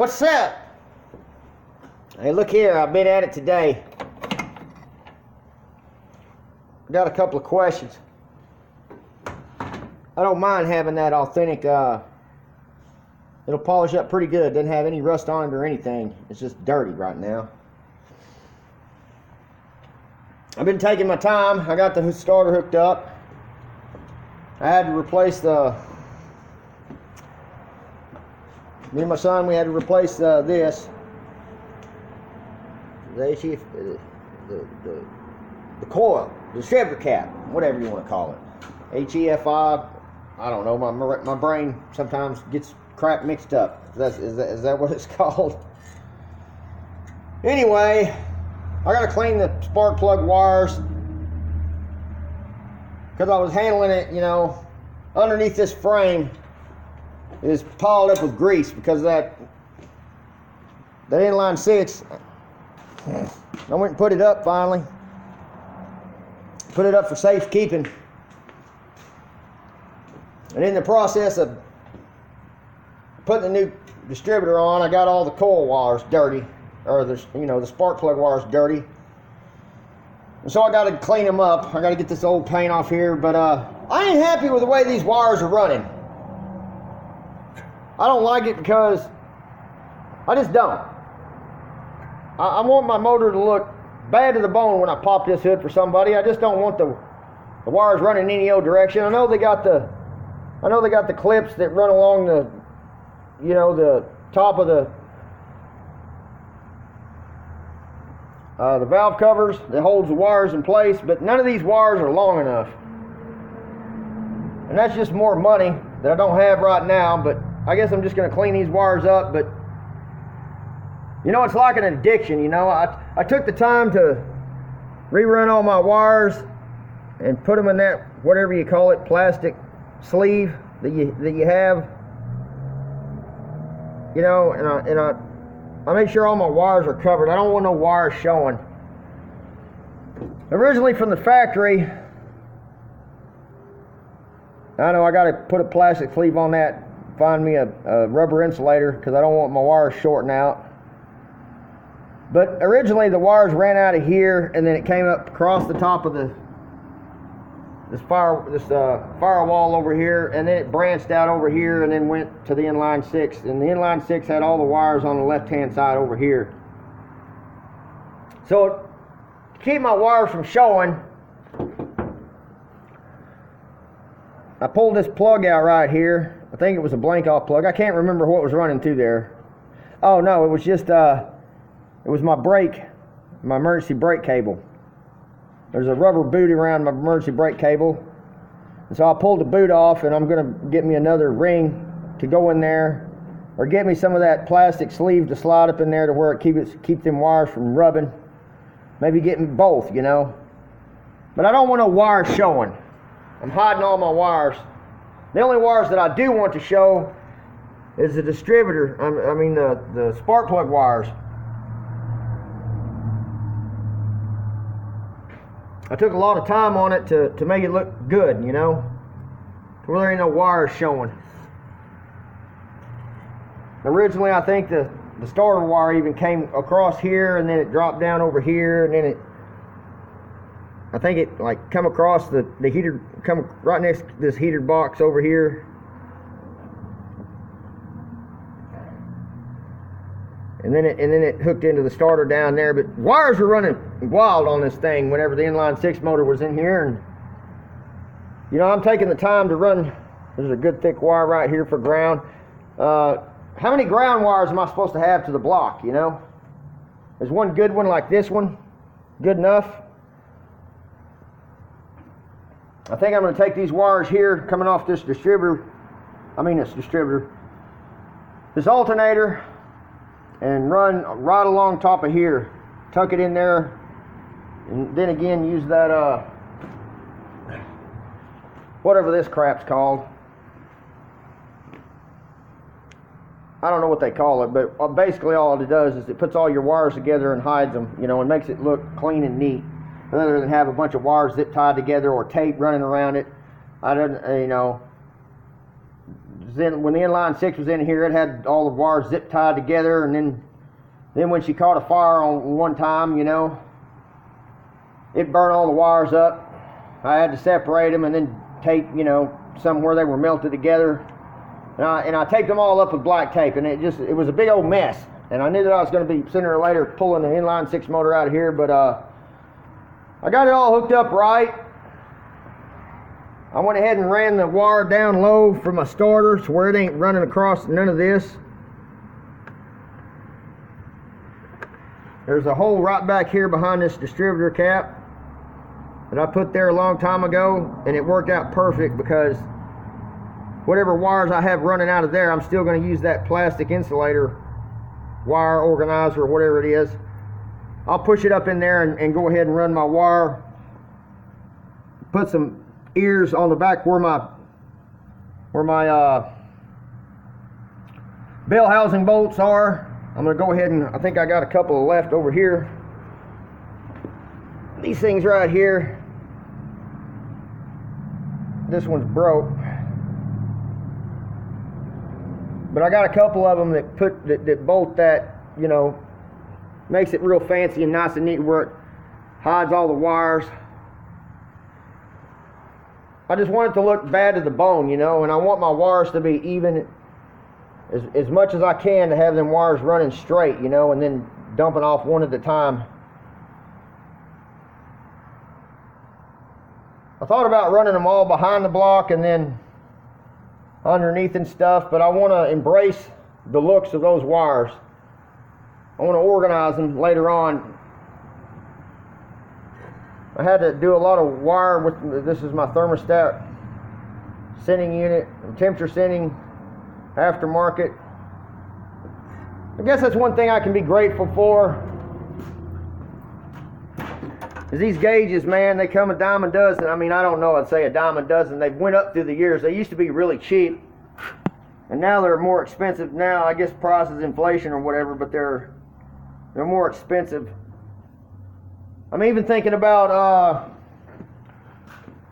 What's up? Hey, look here, I've been at it today. Got a couple of questions. I don't mind having that authentic, it'll polish up pretty good. Doesn't have any rust on it or anything. It's just dirty right now. I've been taking my time. I got the starter hooked up. I had to replace me and my son, we had to replace this. The coil, the distributor cap, whatever you want to call it. HEFI, I don't know, my brain sometimes gets crap mixed up. Is that what it's called? Anyway, I got to clean the spark plug wires because I was handling it, you know, underneath this frame is piled up with grease because of that inline six. I went and put it up finally. Put it up for safekeeping. And in the process of putting the new distributor on, I got all the coil wires dirty, or the spark plug wires dirty. And so I got to clean them up. I got to get this old paint off here, but I ain't happy with the way these wires are running. I don't like it because I just don't. I want my motor to look bad to the bone when I pop this hood for somebody. I just don't want the wires running in any old direction. I know they got the clips that run along the top of the valve covers that holds the wires in place, but none of these wires are long enough. And that's just more money that I don't have right now, but I guess I'm just going to clean these wires up. But you know, it's like an addiction, you know. I took the time to rerun all my wires and put them in that, whatever you call it, plastic sleeve that you have. You know, and I make sure all my wires are covered. I don't want no wires showing. Originally from the factory, I know I got to put a plastic sleeve on that, find me a rubber insulator because I don't want my wires shorting out. But originally the wires ran out of here and then it came up across the top of this firewall over here, and then it branched out over here and then went to the inline six, and the inline six had all the wires on the left hand side over here. So to keep my wires from showing, I pulled this plug out right here. I think it was a blank off plug. I can't remember what was running through there. Oh no, it was just it was my emergency brake cable. There's a rubber boot around my emergency brake cable. And so I pulled the boot off, and I'm going to get me another ring to go in there, or get me some of that plastic sleeve to slide up in there to where it keep them wires from rubbing. Maybe get me both, you know. But I don't want no wires showing. I'm hiding all my wires. The only wires that I do want to show is the distributor, the spark plug wires. I took a lot of time on it to make it look good, you know, to where there ain't no wires showing. Originally, I think the starter wire even came across here, and then it dropped down over here, and then I think it like come across the heater, come right next to this heater box over here. And then it hooked into the starter down there. But wires were running wild on this thing whenever the inline six motor was in here. And you know, I'm taking the time to run. There's a good thick wire right here for ground. How many ground wires am I supposed to have to the block, you know? Is one good one like this one good enough? I think I'm going to take these wires here coming off this alternator, and run right along top of here, tuck it in there, and then again use that whatever this crap's called. I don't know what they call it, but basically all it does is it puts all your wires together and hides them, you know, and makes it look clean and neat, rather than have a bunch of wires zip tied together or tape running around it. I don't, you know, when the inline 6 was in here, it had all the wires zip tied together, and then when she caught a fire on one time, you know, it burned all the wires up. I had to separate them and then tape, you know, some where they were melted together. And I taped them all up with black tape, and it was a big old mess. And I knew that I was going to be sooner or later pulling the inline 6 motor out of here, but I got it all hooked up right. I went ahead and ran the wire down low for my starter to where it ain't running across none of this. There's a hole right back here behind this distributor cap that I put there a long time ago, and it worked out perfect because whatever wires I have running out of there, I'm still going to use that plastic insulator wire organizer or whatever it is. I'll push it up in there and go ahead and run my wire. Put some ears on the back where my bell housing bolts are. I'm going to go ahead and, I think I got a couple left over here. These things right here, this one's broke, but I got a couple of them that bolt that, you know, makes it real fancy and nice and neat where it hides all the wires. I just want it to look bad to the bone, you know, and I want my wires to be even as much as I can, to have them wires running straight, you know, and then dumping off one at a time. I thought about running them all behind the block and then underneath and stuff, but I want to embrace the looks of those wires. I want to organize them later on. I had to do a lot of wire with, this is my thermostat sending unit, temperature sending, aftermarket. I guess that's one thing I can be grateful for, is these gauges, man. They come a dime a dozen. I mean, I don't know, I'd say a dime a dozen. They've went up through the years. They used to be really cheap, and now they're more expensive. Now I guess price is inflation or whatever, but they're more expensive. I'm even thinking about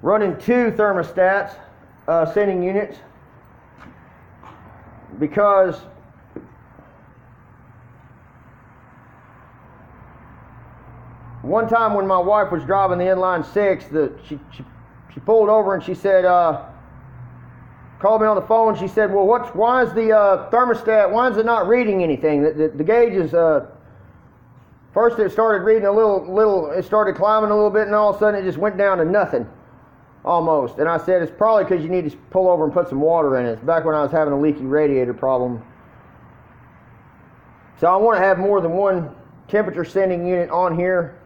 running 2 thermostats, sending units, because one time when my wife was driving the inline 6, she pulled over and she said, called me on the phone. She said, well, why is the thermostat, why is it not reading anything? The gauge is, first it started reading a little, it started climbing a little bit, and all of a sudden it just went down to nothing, almost. And I said, it's probably because you need to pull over and put some water in it. It's back when I was having a leaky radiator problem. So I want to have more than one temperature sending unit on here.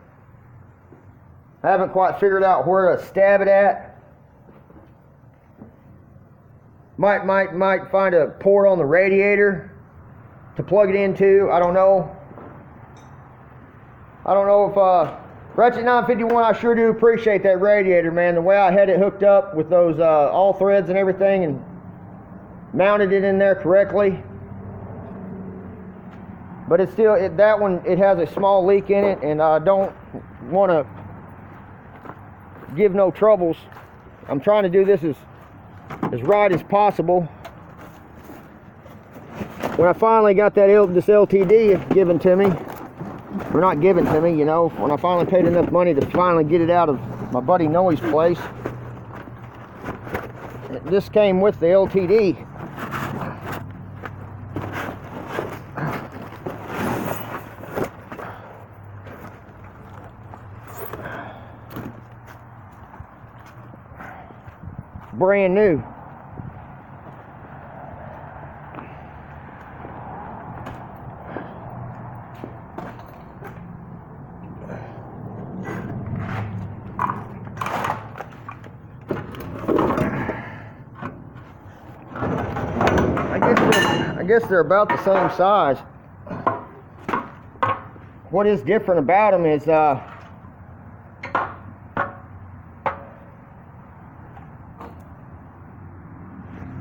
I haven't quite figured out where to stab it at. Might find a port on the radiator to plug it into. I don't know. I don't know if Ratchet 951, I sure do appreciate that radiator, man. The way I had it hooked up with those all threads and everything, and mounted it in there correctly. But it's still, that one, it has a small leak in it, and I don't want to give no troubles. I'm trying to do this as right as possible. When I finally got this LTD given to me, or not given to me, you know, when I finally paid enough money to finally get it out of my buddy Noe's place, this came with the LTD. Brand new. I guess they're about the same size. What is different about them is the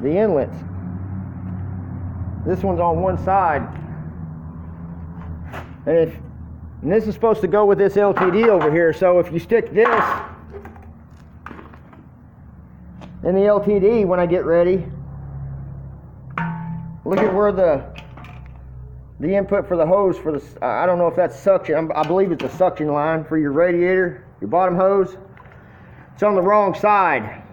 inlets. This one's on one side, and this is supposed to go with this LTD over here. So if you stick this in the LTD when I get ready, Look at where the input for the hose for the, I don't know if that's suction. I believe it's a suction line for your radiator, your bottom hose. It's on the wrong side.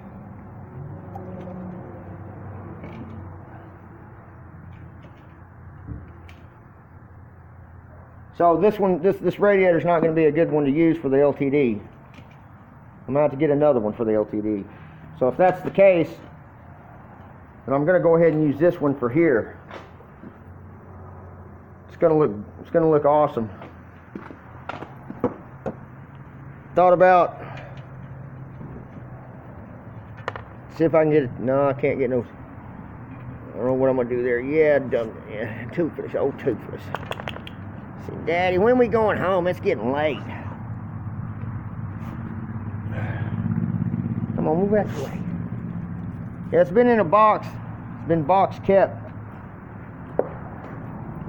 So this one, this radiator is not going to be a good one to use for the LTD. I'm going to have to get another one for the LTD. So if that's the case, then I'm going to go ahead and use this one for here. It's going to look awesome. Thought about, see if I can get it. No, I can't get no. I don't know what I'm going to do there. Yeah, done. Yeah, toothless. Oh, toothless. See, Daddy, when we going home? It's getting late. Come on, move that way. Yeah, it's been in a box. It's been box kept.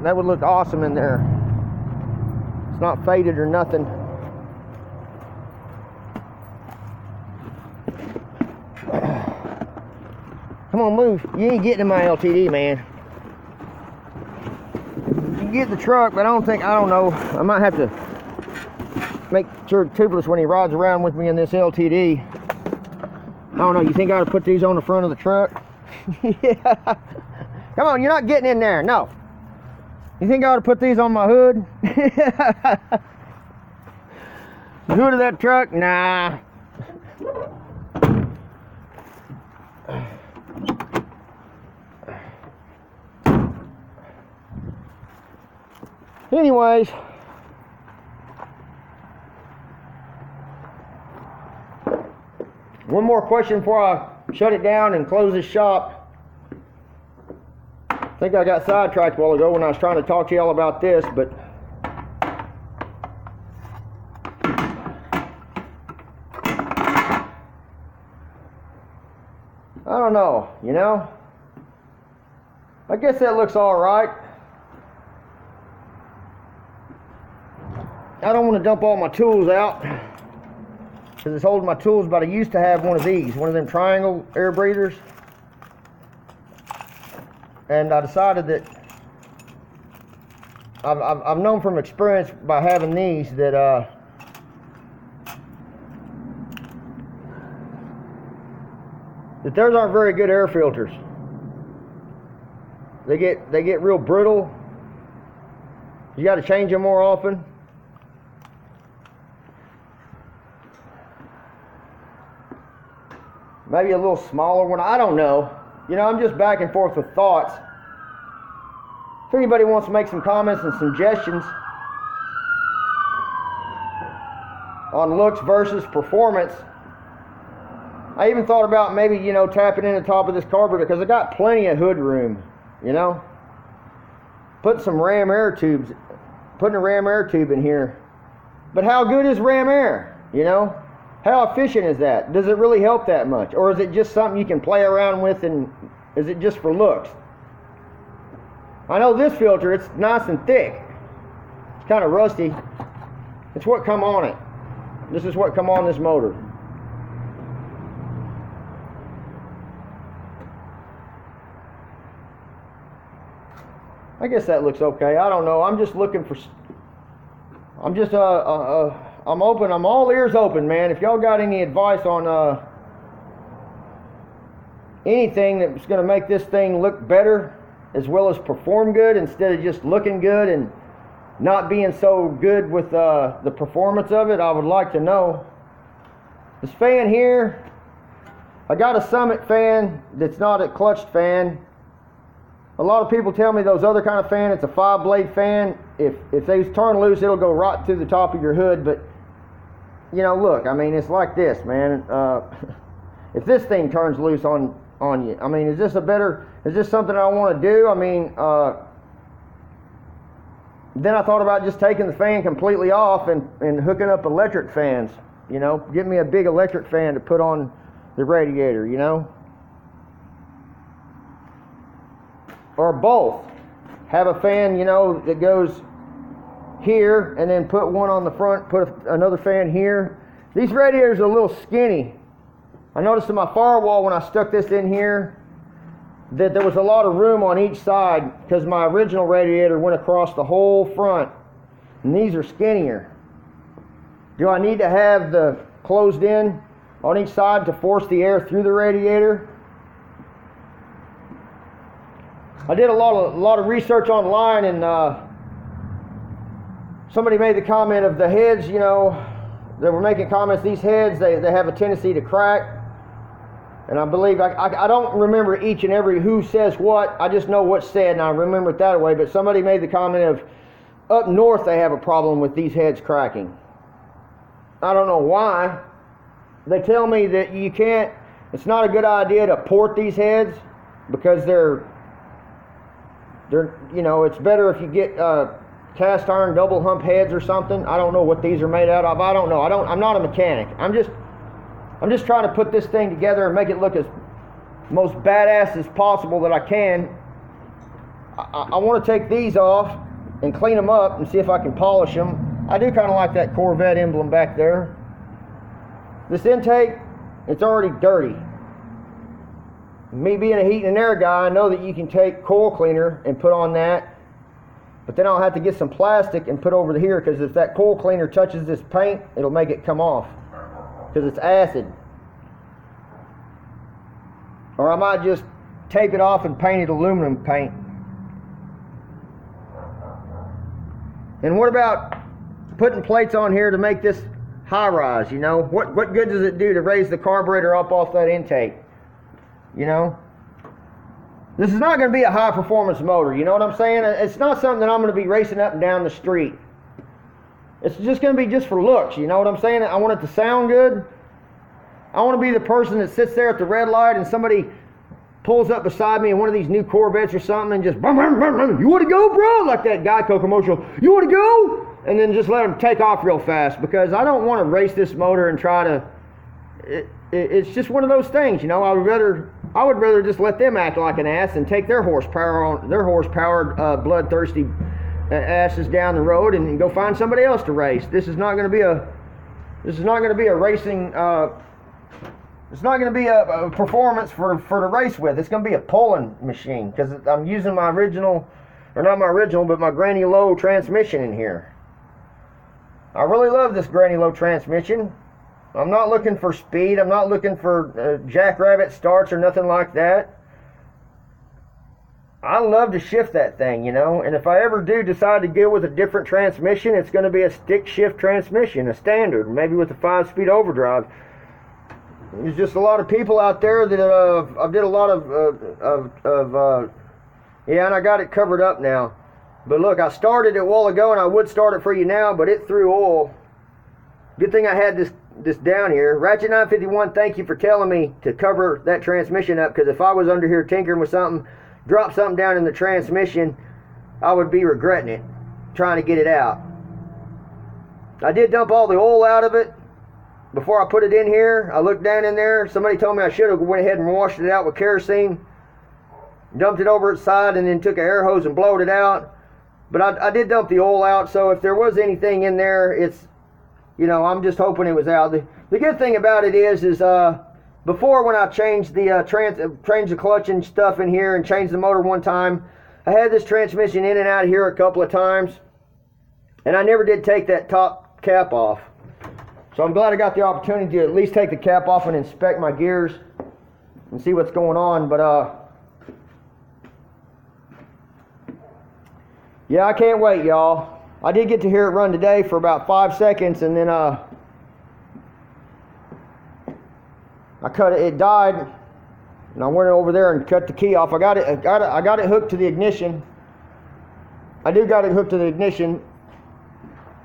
That would look awesome in there. It's not faded or nothing. Come on, move. You ain't getting in my LTD, man. You can get the truck, but I don't know. I might have to make sure Toothless, when he rides around with me in this LTD. I don't know. You think I ought to put these on the front of the truck? Yeah. Come on, you're not getting in there. No. You think I ought to put these on my hood? The hood of that truck? Nah. Anyways, one more question before I shut it down and close this shop. I think I got sidetracked a while ago when I was trying to talk to y'all about this, but I don't know, you know? I guess that looks all right. I don't want to dump all my tools out because it's holding my tools, but I used to have one of these, one of them triangle air breathers. And I decided that I've known from experience by having these that theirs aren't very good air filters. They get real brittle. You got to change them more often. Maybe a little smaller one. I don't know. You know, I'm just back and forth with thoughts. If anybody wants to make some comments and suggestions on looks versus performance, I even thought about maybe, you know, tapping in the top of this carburetor because I got plenty of hood room, you know. Putting a ram air tube in here. But how good is ram air, you know? How efficient is that? Does it really help that much? Or is it just something you can play around with, and is it just for looks? I know this filter, it's nice and thick. It's kind of rusty. It's what come on it. This is what come on this motor. I guess that looks okay. I don't know. I'm just looking for... I'm open. I'm all ears open, man. If y'all got any advice on anything that's going to make this thing look better as well as perform good instead of just looking good and not being so good with the performance of it, I would like to know. This fan here, I got a Summit fan that's not a clutched fan. A lot of people tell me those other kind of fan, it's a 5-blade fan. If they turn loose, it'll go right through the top of your hood. But you know, look, I mean, it's like this, man. If this thing turns loose on you, I mean, is this something I want to do? I mean, then I thought about just taking the fan completely off and hooking up electric fans, you know, get me a big electric fan to put on the radiator, you know, or both. Have a fan, you know, that goes here and then put one on the front, put another fan here. These radiators are a little skinny. I noticed in my firewall when I stuck this in here, that there was a lot of room on each side because my original radiator went across the whole front, and these are skinnier. Do I need to have the closed in on each side to force the air through the radiator? I did a lot of research online, and somebody made the comment of the heads, you know, they were making comments, these heads, they have a tendency to crack. And I believe, I don't remember each and every who says what, I just know what's said, and I remember it that way. But somebody made the comment of, up north they have a problem with these heads cracking. I don't know why. They tell me that you can't, it's not a good idea to port these heads, because they're you know, it's better if you get cast iron double hump heads or something. I don't know what these are made out of. I don't know. I'm not a mechanic. I'm just trying to put this thing together and make it look as most badass as possible that I can. I want to take these off and clean them up and see if I can polish them. I do kind of like that Corvette emblem back there. This intake, it's already dirty. Me being a heat and air guy, I know that you can take coil cleaner and put on that, but then I'll have to get some plastic and put over here, because if that coil cleaner touches this paint, it'll make it come off, because it's acid. Or I might just tape it off and paint it aluminum paint. And what about putting plates on here to make this high rise, you know? What good does it do to raise the carburetor up off that intake? You know, this is not going to be a high performance motor, you know what I'm saying? It's not something that I'm going to be racing up and down the street. It's just going to be just for looks, you know what I'm saying? I want it to sound good. I want to be the person that sits there at the red light and somebody pulls up beside me in one of these new Corvettes or something and just, brum, brum, brum, brum, you want to go, bro? Like that Geico commercial, you want to go? And then just let them take off real fast, because I don't want to race this motor and try to, it's just one of those things, you know. I would rather just let them act like an ass and take their horsepower, bloodthirsty asses down the road and go find somebody else to race. This is not going to be a racing. It's not going to be a performance for to race with. It's going to be a pulling machine, because I'm using my original, or not my original, but my granny low transmission in here. I really love this granny low transmission. I'm not looking for speed. I'm not looking for jackrabbit starts or nothing like that. I love to shift that thing, you know. And if I ever do decide to go with a different transmission, it's going to be a stick shift transmission, a standard, maybe with a 5-speed overdrive. There's just a lot of people out there that I did a lot of yeah, and I got it covered up now. But look, I started it a while ago, and I would start it for you now, but it threw oil. Good thing I had this down here. Ratchet 951, thank you for telling me to cover that transmission up, because if I was under here tinkering with something, drop something down in the transmission, I would be regretting it, trying to get it out. I did dump all the oil out of it before I put it in here. I looked down in there. Somebody told me I should have went ahead and washed it out with kerosene, dumped it over its side, and then took an air hose and blowed it out. But I did dump the oil out, so if there was anything in there, it's, you know, I'm just hoping it was out. The good thing about it is before, when I changed the clutch and stuff in here and changed the motor one time, I had this transmission in and out of here a couple of times, and I never did take that top cap off. So I'm glad I got the opportunity to at least take the cap off and inspect my gears and see what's going on. But yeah, I can't wait, y'all. I did get to hear it run today for about 5 seconds, and then I cut it. It died, and I went over there and cut the key off. I got it hooked to the ignition. I do got it hooked to the ignition.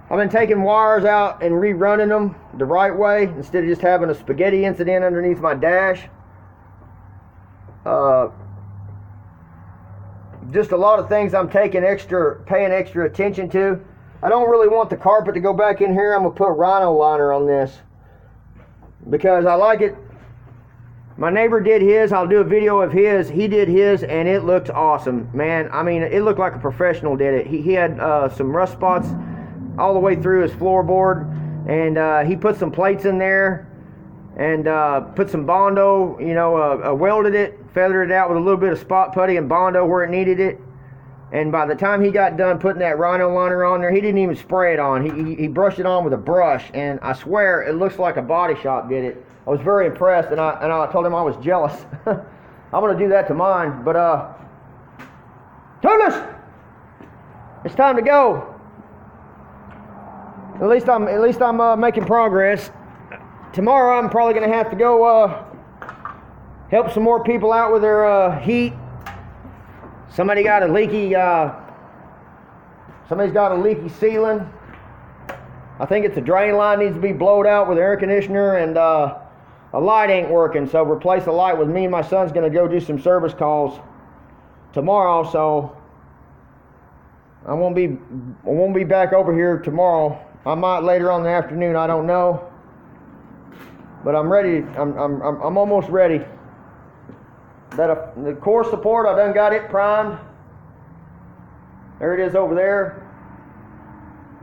I've been taking wires out and rerunning them the right way instead of just having a spaghetti incident underneath my dash. Just a lot of things I'm paying extra attention to. I don't really want the carpet to go back in here. I'm going to put rhino liner on this because I like it. My neighbor did his. I'll do a video of his. He did his, and it looked awesome, man. I mean, it looked like a professional did it. He had some rust spots all the way through his floorboard, and he put some plates in there, and put some Bondo, you know, welded it, feathered it out with a little bit of spot putty and Bondo where it needed it. And by the time he got done putting that Rhino liner on there, he didn't even spray it on. He brushed it on with a brush, and I swear it looks like a body shop did it. I was very impressed, and I told him I was jealous. I'm gonna do that to mine, but Toothless, it's time to go. At least I'm making progress. Tomorrow I'm probably gonna have to go help some more people out with their heat. Somebody's got a leaky ceiling. I think it's a drain line needs to be blowed out with air conditioner, and a light ain't working, so replace the light with me and my son's gonna go do some service calls tomorrow, so I won't be back over here tomorrow. I might later on in the afternoon, I don't know. But I'm ready. I'm almost ready. The core support, I done got it primed. There it is over there.